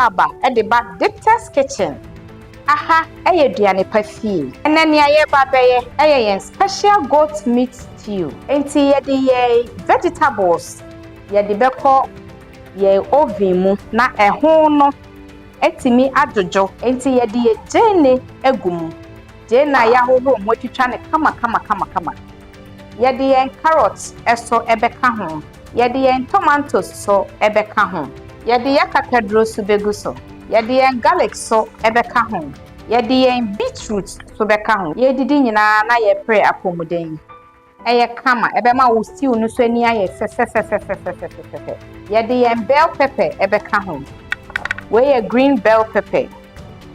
aba de ba Dicta's kitchen. Aha, aduane pa fie. Ena ne aye ba beye, yen special goat meat stew. Enti ye de vegetables. Ye de beko ye oven mu na eho no etimi ajojo. Enti ye de jene egum. Jena ya hoho mo twitwa ne kama. Ye de carrots eso ebeka ho. Ye de tomatoes so ebeka ho. Ye de yakakadro so begu so. Ye de garlic so ebeka ho. Ye de beetroot so beka ho. Ye didi nyina na ye pre apomuden. Eye kama ebema wo stew no so ani aye fe. Ye de bell pepper ebeka ho. We ye green bell pepper.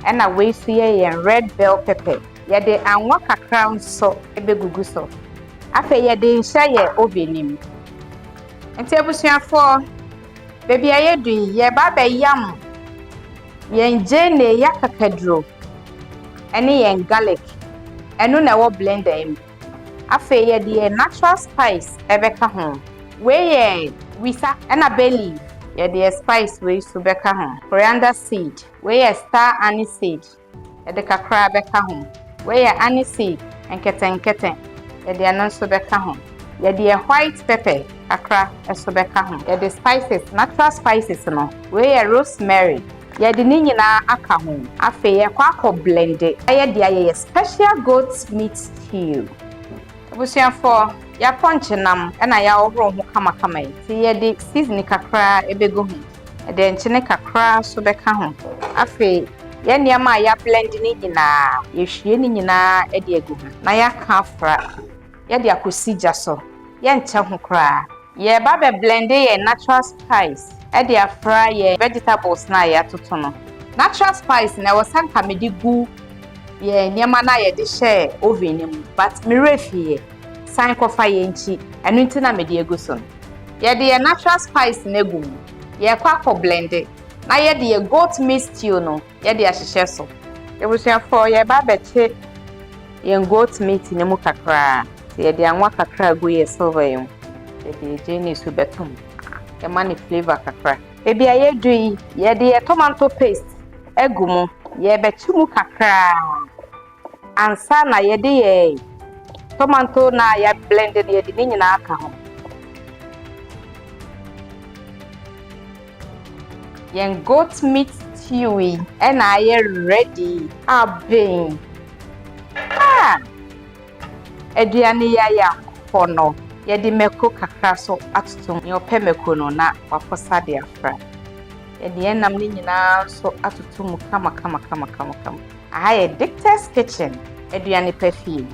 Ena we so ye red bell pepper. Ye de anwa kakra so ebegugu so. Afe ye de nhya ye ovenim. Enti abusuafo baby ayedu ye ba be yam. Yen jene yakakadro. Ene yen garlic. Enu na wo blender em. Afe ye de natural spice ebeka ho. We ye wisa ena bay leaf. Ye de spice we so beka ho. Coriander seed. We ye star anise seed. Ye de kakra beka ho. We ye anise seed enketen. Ye de anon so beka ho. Ye de white pepper kakra eso beka ho. Ye de spices, natural spices no. We ye rosemary. Ye de ni nyina aka ho. Afe ye kwa blend it. Ye de ye special goat meat stew. Abusuafo ya punch nam na ya ohro ho kama. Ti ye de season kakra ebego ho. Ye de nchene kakra so beka ho. Afe ye niam ya blend ni nyina. Ye hwie ni nyina e de egu ho. Na ya ka afra. Ye de akosija so. Ye nche ho kra. Ye ba be blend ye natural spice. E de afra ye vegetables na ya toto no. Natural spice na wasanka medigu ye niam na ye de share oven mu. But me refie san kofa ye nchi. Enu nti na me de egu so. Ye de natural spice na egu mu. Ye kwa blend it. Na ye de goat meat stew no. Ye de ahihye so. Ebusuafo ye ba be che ye goat meat ne mu kakra. Ye de anwa kakra go ye Savor ye. Ye de jeni so betum. Ye mani flavor kakra. Baby ayedu ye de tomato paste egumu. Ye betu mu kakra. Ansa na ye de ye tomato na ya blended ye de ni nyina aka ho. Yen goat meat stew and I ready. Abin. Eduane ya fono. Ye de meko kakra so atutum. Ye ope meko no na waposa de afra. Ye de enam ni nyina so atutum kama. Aha ye Dicta's kitchen. Eduane pa fie.